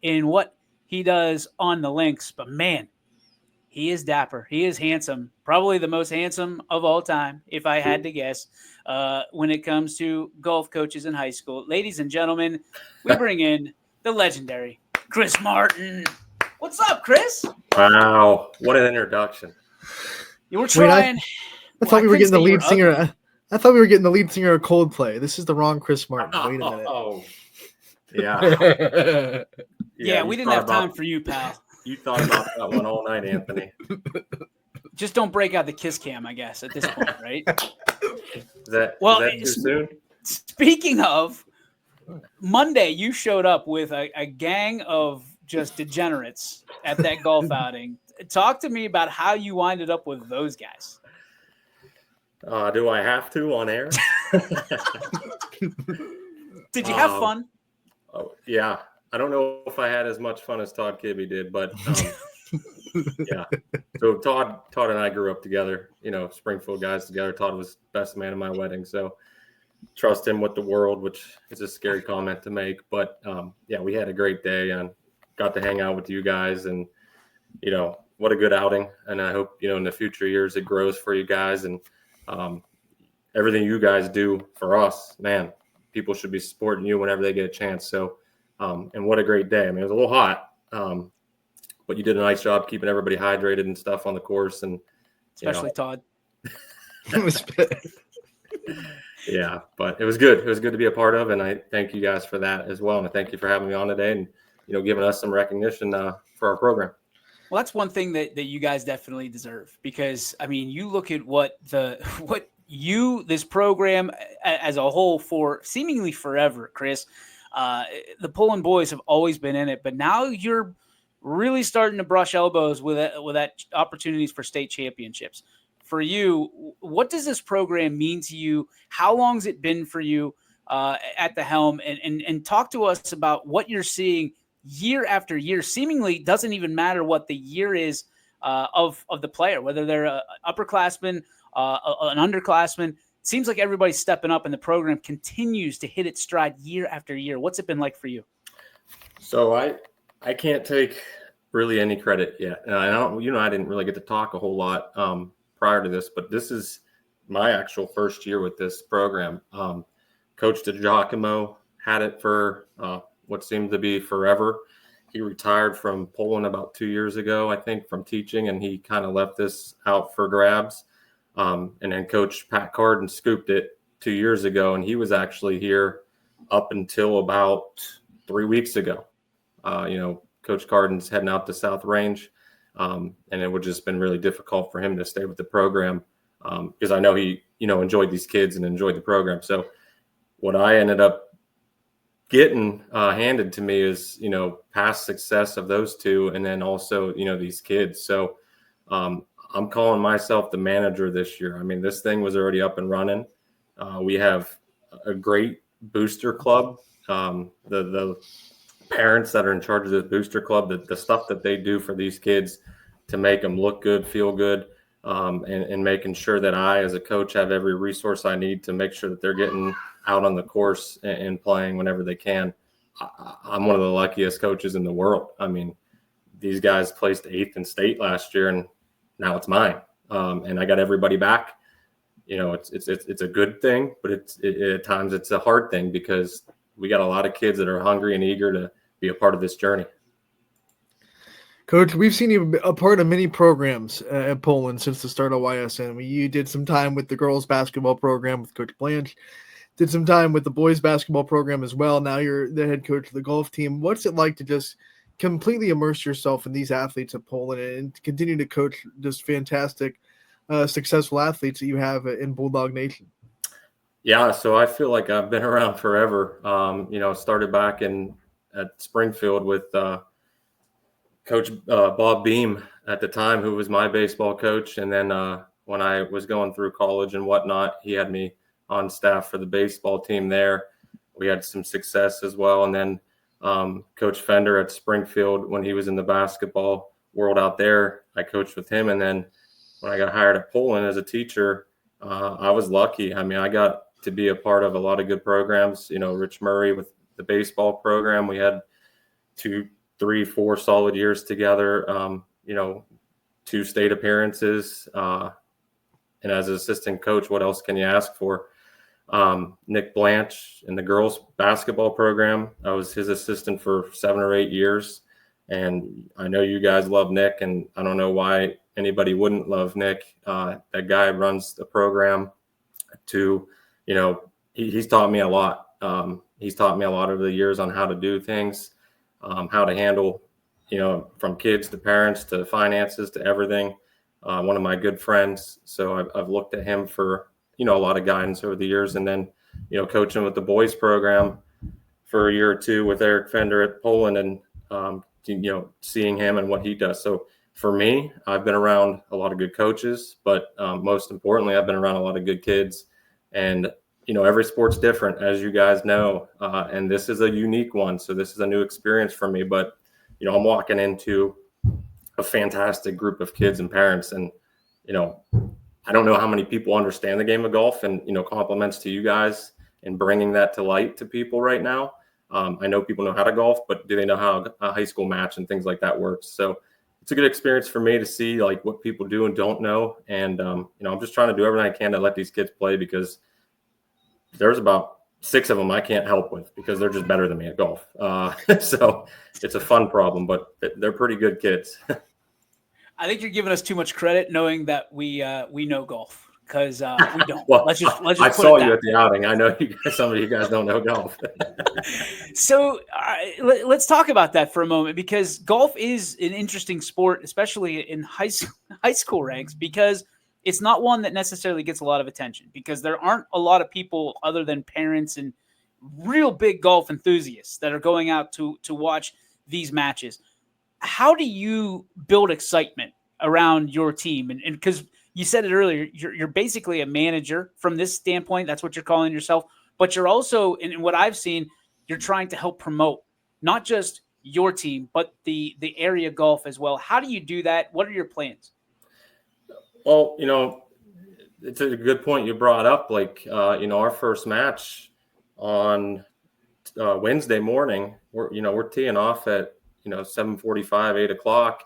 in what he does on the links, but man, he is dapper. He is handsome. Probably the most handsome of all time, if I had to guess, when it comes to golf coaches in high school. Ladies and gentlemen, we bring in the legendary Chris Martin. What's up, Chris? Wow, what an introduction. You were trying. I thought we were getting the lead singer. I thought we were getting the lead singer of Coldplay. This is the wrong Chris Martin. Wait a minute. Oh, yeah. Yeah, we didn't have time for you, pal. You thought about that one all night, Anthony. Just don't break out the kiss cam, I guess, at this point, right? Is that too soon? Speaking of, Monday you showed up with a gang of just degenerates at that golf outing. Talk to me about how you winded up with those guys. Do I have to on air? Did you have fun? Oh, yeah. I don't know if I had as much fun as Todd Kibbe did, but yeah. So Todd and I grew up together, Springfield guys together. Todd was best man at my wedding. So trust him with the world, which is a scary comment to make. But yeah, we had a great day and got to hang out with you guys, and, what a good outing. And I hope, in the future years it grows for you guys, and everything you guys do for us, man, people should be supporting you whenever they get a chance. So, and what a great day. I mean, it was a little hot, but you did a nice job keeping everybody hydrated and stuff on the course. And especially Todd. Yeah, but it was good. It was good to be a part of. And I thank you guys for that as well. And I thank you for having me on today and, giving us some recognition for our program. Well, that's one thing that you guys definitely deserve, because, I mean, you look at this program as a whole for seemingly forever, Chris. The Pullen boys have always been in it, but now you're really starting to brush elbows with that opportunities for state championships. For you, what does this program mean to you? How long has it been for you at the helm? And talk to us about what you're seeing year after year. Seemingly doesn't even matter what the year is of the player, whether they're an upperclassman, an underclassman. Seems like everybody's stepping up, and the program continues to hit its stride year after year. What's it been like for you? So I can't take really any credit yet. And I didn't really get to talk a whole lot prior to this, but this is my actual first year with this program. Coach DiGiacomo had it for what seemed to be forever. He retired from Poland about 2 years ago, I think, from teaching, and he kind of left this out for grabs. And then Coach Pat Carden scooped it 2 years ago, and he was actually here up until about 3 weeks ago. Coach Carden's heading out to South Range, and it would just been really difficult for him to stay with the program because I know he, enjoyed these kids and enjoyed the program. So what I ended up getting handed to me is, past success of those two, and then also, these kids. So I'm calling myself the manager this year. I mean, this thing was already up and running. We have a great booster club. The parents that are in charge of this booster club, the stuff that they do for these kids to make them look good, feel good, and making sure that I, as a coach, have every resource I need to make sure that they're getting out on the course and playing whenever they can. I'm one of the luckiest coaches in the world. I mean, these guys placed 8th in state last year, and now it's mine. And I got everybody back. It's a good thing, but at times it's a hard thing because we got a lot of kids that are hungry and eager to be a part of this journey. Coach, we've seen you a part of many programs at Poland since the start of YSN. You did some time with the girls basketball program with Coach Blanche, did some time with the boys basketball program as well. Now you're the head coach of the golf team. What's it like to just completely immerse yourself in these athletes at Poland and continue to coach just fantastic, successful athletes that you have in Bulldog Nation? Yeah, so I feel like I've been around forever. Started back at Springfield with Coach Bob Beam at the time, who was my baseball coach. And then when I was going through college and whatnot, he had me on staff for the baseball team there. We had some success as well. And then Coach Fender at Springfield, when he was in the basketball world out there, I coached with him. And then when I got hired at Poland as a teacher, I was lucky. I mean, I got to be a part of a lot of good programs. Rich Murray with the baseball program. We had two 3-4 solid years together. You know, 2 state appearances. And as an assistant coach, what else can you ask for? Nick Blanche in the girls basketball program. I was his assistant for 7 or 8 years. And I know you guys love Nick, and I don't know why anybody wouldn't love Nick. That guy runs the program to, you know, he's taught me a lot. He's taught me a lot over the years on how to do things, how to handle, you know, from kids to parents to finances to everything. One of my good friends. So I've looked at him for, you know, a lot of guidance over the years. And then, you know, coaching with the boys program for a year or 2 with Eric Fender at Poland, and, you know, seeing him and what he does. So for me, I've been around a lot of good coaches, but most importantly, I've been around a lot of good kids. And, you know, every sport's different, as you guys know, and this is a unique one. So this is a new experience for me, but, you know, I'm walking into a fantastic group of kids and parents. And, you know, I don't know how many people understand the game of golf, and, you know, compliments to you guys in bringing that to light to people right now. I know people know how to golf, but do they know how a high school match and things like that works? So it's a good experience for me to see like what people do and don't know. And, you know, I'm just trying to do everything I can to let these kids play, because there's about 6 of them I can't help with because they're just better than me at golf. So it's a fun problem, but they're pretty good kids. I think you're giving us too much credit, knowing that we know golf, because we don't. Well, let's just I put saw it you that at the outing. I know you guys, some of you guys don't know golf. So let's talk about that for a moment, because golf is an interesting sport, especially in high school ranks, because it's not one that necessarily gets a lot of attention, because there aren't a lot of people other than parents and real big golf enthusiasts that are going out to watch these matches. How do you build excitement around your team? And because you said it earlier, you're basically a manager from this standpoint. That's what you're calling yourself. But you're also, in what I've seen, you're trying to help promote not just your team, but the area golf as well. How do you do that? What are your plans? Well, you know, it's a good point you brought up. Like, you know, our first match on Wednesday morning, we're teeing off at, you know, 7:45, 8 o'clock.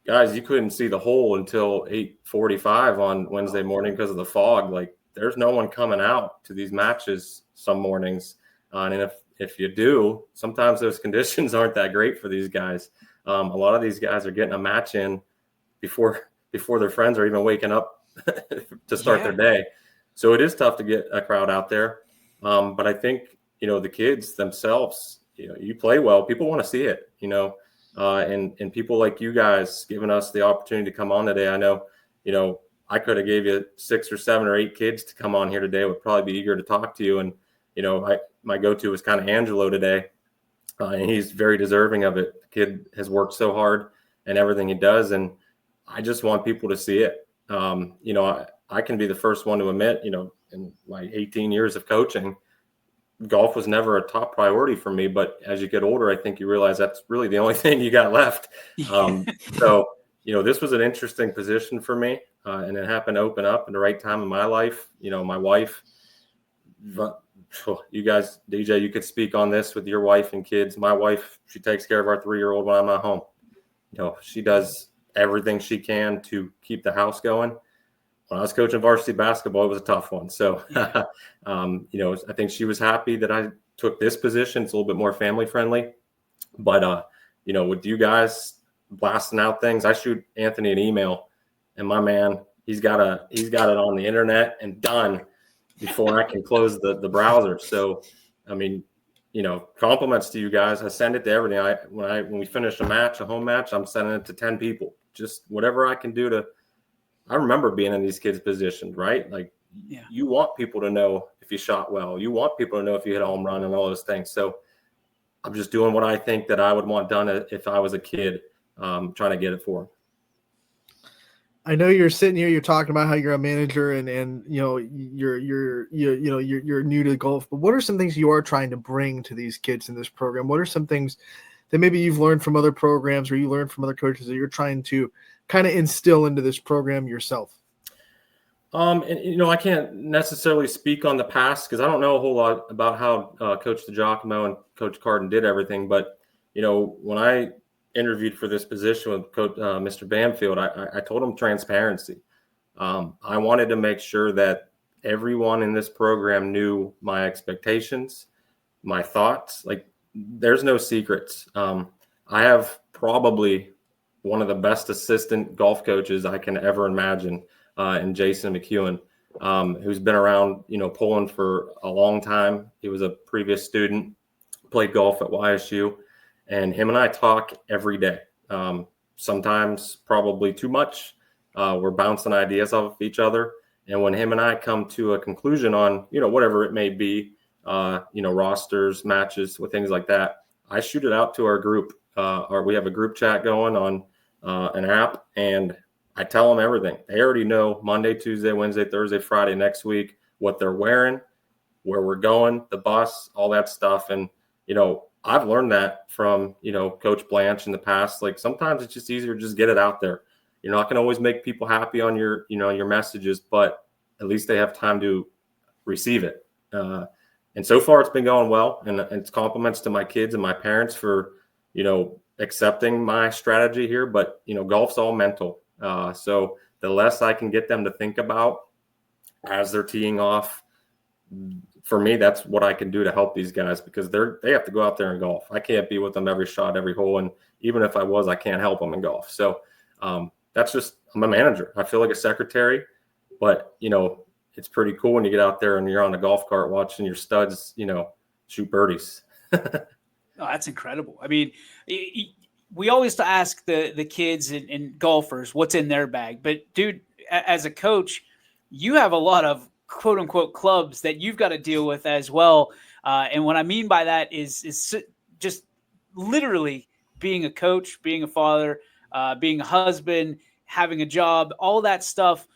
Guys, you couldn't see the hole until 8:45 on Wednesday morning because of the fog. Like, there's no one coming out to these matches some mornings. And if you do, sometimes those conditions aren't that great for these guys. A lot of these guys are getting a match in before their friends are even waking up to start their day. So it is tough to get a crowd out there. But I think, you know, the kids themselves, you know, you play well, people want to see it, you know, and people like you guys giving us the opportunity to come on today. I know, you know, I could have gave you 6 or 7 or 8 kids to come on here today. Would probably be eager to talk to you. And, you know, my go-to was kind of Angelo today. And he's very deserving of it. The kid has worked so hard and everything he does. And I just want people to see it. You know, I can be the first one to admit, you know, in my 18 years of coaching, golf was never a top priority for me. But as you get older, I think you realize that's really the only thing you got left. So, you know, this was an interesting position for me. And it happened to open up in the right time in my life. You know, my wife, you guys, DJ, you could speak on this with your wife and kids. My wife, she takes care of our 3-year-old when I'm not home. You know, she does everything she can to keep the house going. When I was coaching varsity basketball, it was a tough one. So, you know, I think she was happy that I took this position. It's a little bit more family friendly. But, you know, with you guys blasting out things, I shoot Anthony an email, and my man, he's got it on the internet and done before I can close the browser. So, I mean, you know, compliments to you guys. I send it to everything. When we finish a home match, I'm sending it to 10 people. Just whatever I can do to. I remember being in these kids' positions, right? Like, you want people to know if you shot well. You want people to know if you hit a home run and all those things. So I'm just doing what I think that I would want done if I was a kid, trying to get it for them. I know you're sitting here, you're talking about how you're a manager and you know you're new to golf, but what are some things you are trying to bring to these kids in this program? What are some things that maybe you've learned from other programs or you learned from other coaches that you're trying to kind of instill into this program yourself? And, you know, I can't necessarily speak on the past because I don't know a whole lot about how Coach DiGiacomo and Coach Carden did everything. But, when I interviewed for this position with Coach Mr. Banfield, I told him transparency. I wanted to make sure that everyone in this program knew my expectations, my thoughts. Like, there's no secrets. I have probably one of the best assistant golf coaches I can ever imagine, in Jason McEwen, who's been around, Poland for a long time. He was a previous student, played golf at YSU, and him and I talk every day. Sometimes probably too much. We're bouncing ideas off each other. And when him and I come to a conclusion on, whatever it may be, rosters, matches, with things like that, I shoot it out to our group. We have a group chat going on an app, and I tell them everything. They already know Monday, Tuesday, Wednesday, Thursday, Friday next week, what they're wearing, where we're going, the bus, all that stuff. And, I've learned that from, Coach Blanche in the past. Like, sometimes it's just easier to just get it out there. You're not going to always make people happy on your, your messages, but at least they have time to receive it. And so far it's been going well, and it's compliments to my kids and my parents for, accepting my strategy here. But, golf's all mental. So the less I can get them to think about as they're teeing off, for me, that's what I can do to help these guys, because they have to go out there and golf. I can't be with them every shot, every hole. And even if I was, I can't help them in golf. So, that's just, I'm a manager. I feel like a secretary, but, it's pretty cool when you get out there and you're on a golf cart watching your studs, shoot birdies. Oh, that's incredible. I mean, we always ask the kids and golfers what's in their bag. But, dude, as a coach, you have a lot of quote unquote clubs that you've got to deal with as well. And what I mean by that is just literally being a coach, being a father, being a husband, having a job, all that stuff.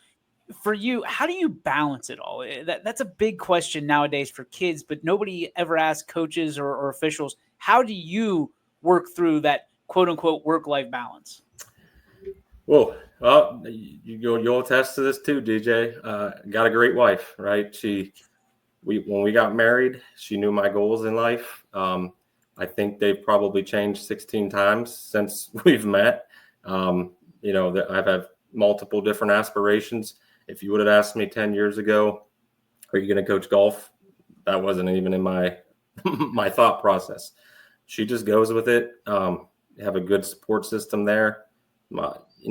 For you, how do you balance it all? That's a big question nowadays for kids, but nobody ever asks coaches or officials, how do you work through that quote unquote work-life balance? Well, you'll attest to this too, DJ. Got a great wife, right? When we got married, she knew my goals in life. I think they've probably changed 16 times since we've met. I've had multiple different aspirations. If you would have asked me 10 years ago, are you going to coach golf? That wasn't even in my my thought process. She just goes with it. Have a good support system there.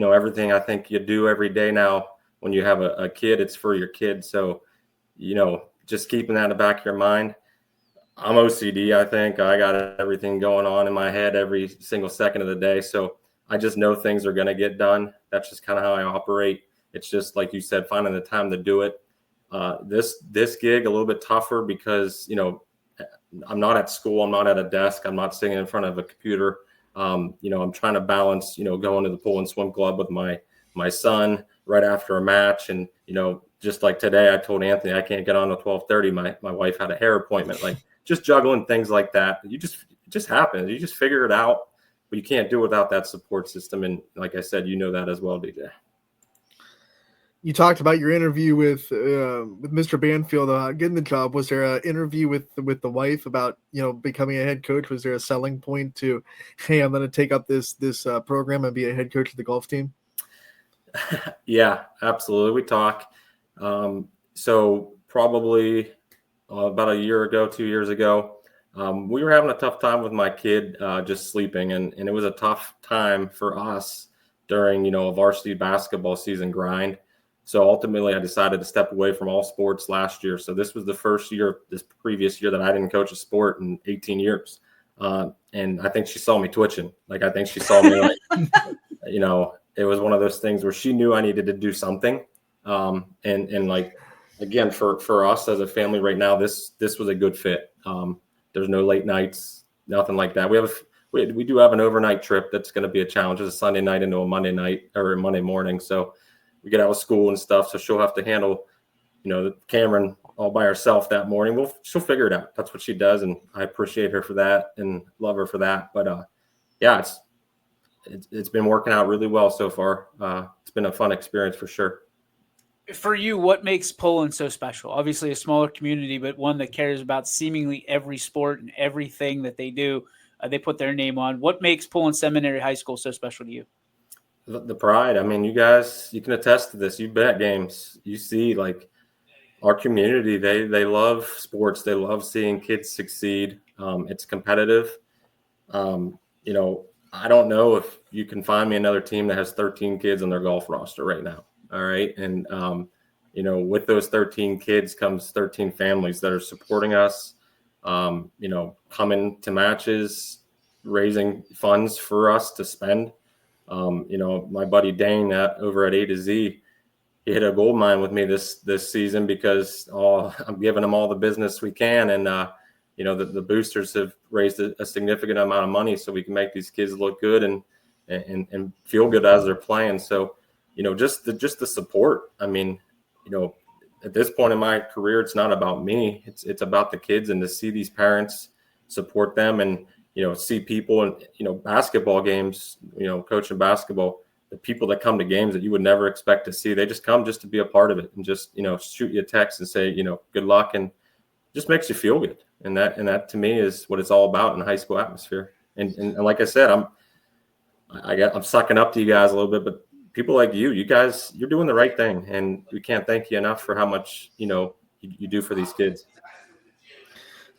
Everything I think you do every day now, when you have a kid, it's for your kid. So, just keeping that in the back of your mind. I'm OCD, I think. I got everything going on in my head every single second of the day. So I just know things are going to get done. That's just kind of how I operate. It's just, like you said, finding the time to do it. This gig a little bit tougher because, I'm not at school. I'm not at a desk. I'm not sitting in front of a computer. I'm trying to balance, going to the pool and swim club with my son right after a match. And, just like today, I told Anthony I can't get on at 12:30. My wife had a hair appointment, like just juggling things like that. It just happens. You just figure it out, but you can't do it without that support system. And like I said, that as well, DJ. You talked about your interview with Mr. Banfield getting the job. Was there an interview with the wife about becoming a head coach? Was there a selling point to, hey, I'm going to take up this program and be a head coach of the golf team? Yeah, absolutely. We talk. So probably about a year ago, 2 years ago, we were having a tough time with my kid just sleeping, and it was a tough time for us during a varsity basketball season grind. So ultimately, I decided to step away from all sports last year. So this was the first year, this previous year, that I didn't coach a sport in 18 years. And I think she saw me twitching. Like, I think she saw me like, it was one of those things where she knew I needed to do something. And like, again, for us as a family right now, this was a good fit. There's no late nights, nothing like that. We do have an overnight trip that's going to be a challenge. It's a Sunday night into a Monday night or a Monday morning. So we get out of school and stuff. So she'll have to handle, Cameron all by herself that morning. She'll figure it out. That's what she does. And I appreciate her for that and love her for that. But yeah, it's been working out really well so far. It's been a fun experience for sure. For you, what makes Poland so special? Obviously a smaller community, but one that cares about seemingly every sport and everything that they do. they put their name on. What makes Poland Seminary High School so special to you? The pride. I mean, you guys, you can attest to this. You bet games. You see, like, our community, they love sports. They love seeing kids succeed. It's competitive. You know, I don't know if you can find me another team that has 13 kids on their golf roster right now. All right. And, you know, with those 13 kids comes 13 families that are supporting us, you know, coming to matches, raising funds for us to spend. You know, my buddy Dane over at A to Z, he hit a gold mine with me this season because I'm giving them all the business we can. And, you know, the boosters have raised a significant amount of money so we can make these kids look good and feel good as they're playing. So, you know, just the support. I mean, you know, at this point in my career, it's not about me. It's about the kids, and to see these parents support them and, you know, see people and, you know, basketball games, you know, coaching basketball, the people that come to games that you would never expect to see, they just come just to be a part of it and just, you know, shoot you a text and say, you know, good luck, and just makes you feel good. And that to me is what it's all about in the high school atmosphere. And like I said, I'm sucking up to you guys a little bit, but people like you guys, you're doing the right thing, and we can't thank you enough for how much, you know, you do for these kids.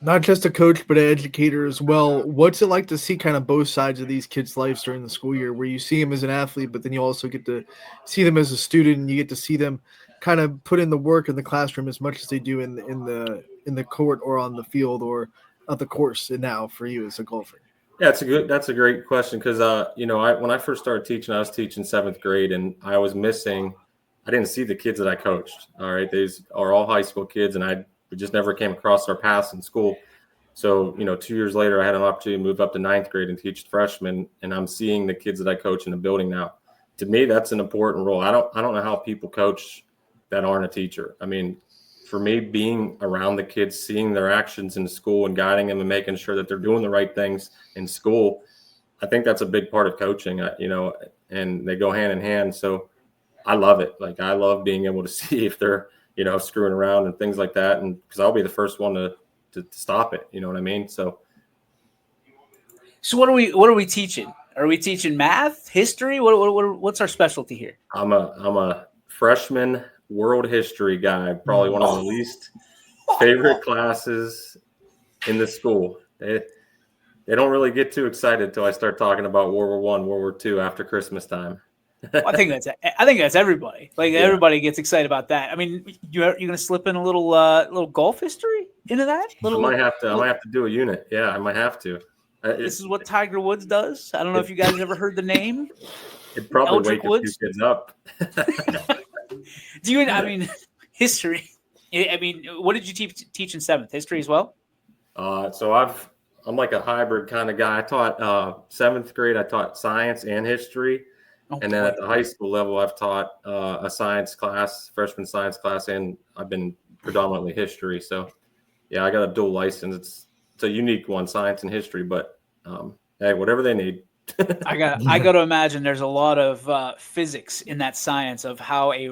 Not just a coach, but an educator as well. What's it like to see kind of both sides of these kids' lives during the school year, where you see them as an athlete, but then you also get to see them as a student, and you get to see them kind of put in the work in the classroom as much as they do in the court or on the field or on the course now for you as a golfer? Yeah, that's a great question, because you know, when I first started teaching, I was teaching 7th grade, and I didn't see the kids that I coached. All right, these are all high school kids, and we just never came across our paths in school. So, you know, 2 years later, I had an opportunity to move up to 9th grade and teach freshmen, and I'm seeing the kids that I coach in the building now. To me, that's an important role. I don't know how people coach that aren't a teacher. I mean, for me, being around the kids, seeing their actions in school and guiding them and making sure that they're doing the right things in school, I think that's a big part of coaching, you know, and they go hand in hand. So I love it. Like, I love being able to see if they're, you know, screwing around and things like that. And because I'll be the first one to stop it. You know what I mean? So what are we teaching? Are we teaching math, history? What's our specialty here? I'm a freshman world history guy, probably one of the least favorite classes in the school. They don't really get too excited till I start talking about World War I, World War II after Christmas time. Well, I think that's everybody. Like, Yeah. Everybody gets excited about that. I mean, you're going to slip in a little golf history into that? I might have to do a unit. Yeah, I might have to. This is what Tiger Woods does. I don't know if you guys ever heard the name. It'd probably Eldrick wake a Woods? few kids up. I mean, history. I mean, what did you teach in 7th? History as well? So I'm like a hybrid kind of guy. I taught 7th grade. I taught science and history. And then at the high school level, I've taught a science class, freshman science class, and I've been predominantly history. So, yeah, I got a dual license. It's a unique one, science and history, but hey, whatever they need. I got to imagine there's a lot of physics in that science of how a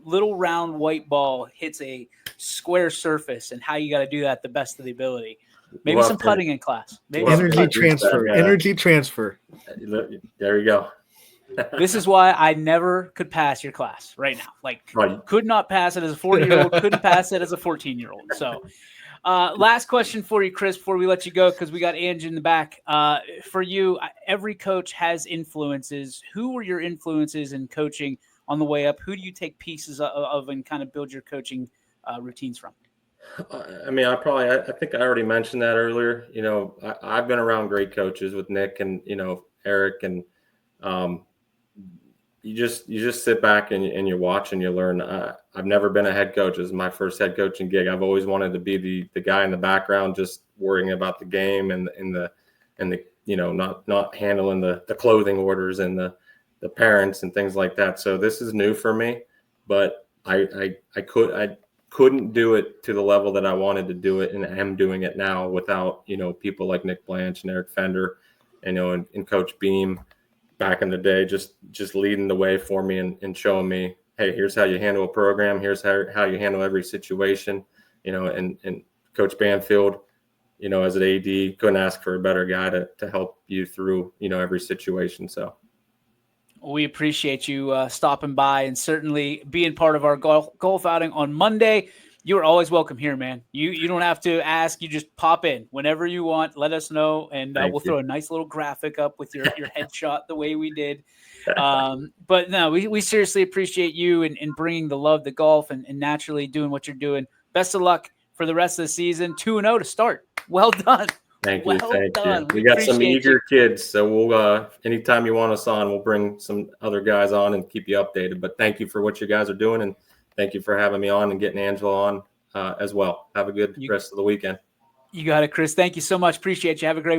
little round white ball hits a square surface and how you got to do that the best of the ability. Maybe some putting in class. Maybe energy transfer. Energy transfer. There you go. This is why I never could pass your class right now. Like, Right. Could not pass it as a 40-year-old, couldn't pass it as a 14-year-old. So, last question for you, Chris, before we let you go, because we got Angie in the back. For you, every coach has influences. Who were your influences in coaching on the way up? Who do you take pieces of and kind of build your coaching routines from? I mean, I think I already mentioned that earlier. You know, I've been around great coaches with Nick and, you know, Eric, and you just sit back and you watch and you learn. I've never been a head coach. This is my first head coaching gig. I've always wanted to be the guy in the background, just worrying about the game and the you know, not handling the clothing orders and the parents and things like that. So this is new for me, but I couldn't do it to the level that I wanted to do it, and am doing it now without, you know, people like Nick Blanche and Eric Fender, you know, and Coach Beam back in the day, just leading the way for me and showing me, hey, here's how you handle a program. Here's how you handle every situation, you know, and Coach Banfield, as an AD, couldn't ask for a better guy to help you through, every situation. So we appreciate you stopping by and certainly being part of our golf outing on Monday. You are always welcome here, man. You don't have to ask. You just pop in whenever you want. Let us know, and we'll throw a nice little graphic up with your headshot the way we did. But no, we seriously appreciate you and bringing the love to golf and naturally doing what you're doing. Best of luck for the rest of the season. 2-0 to start. Well done. Thank you. Thank you. We We got some appreciate eager kids, so we'll anytime you want us on, we'll bring some other guys on and keep you updated. But thank you for what you guys are doing, and thank you for having me on and getting Angela on as well. Have a good rest of the weekend. You got it, Chris. Thank you so much. Appreciate you. Have a great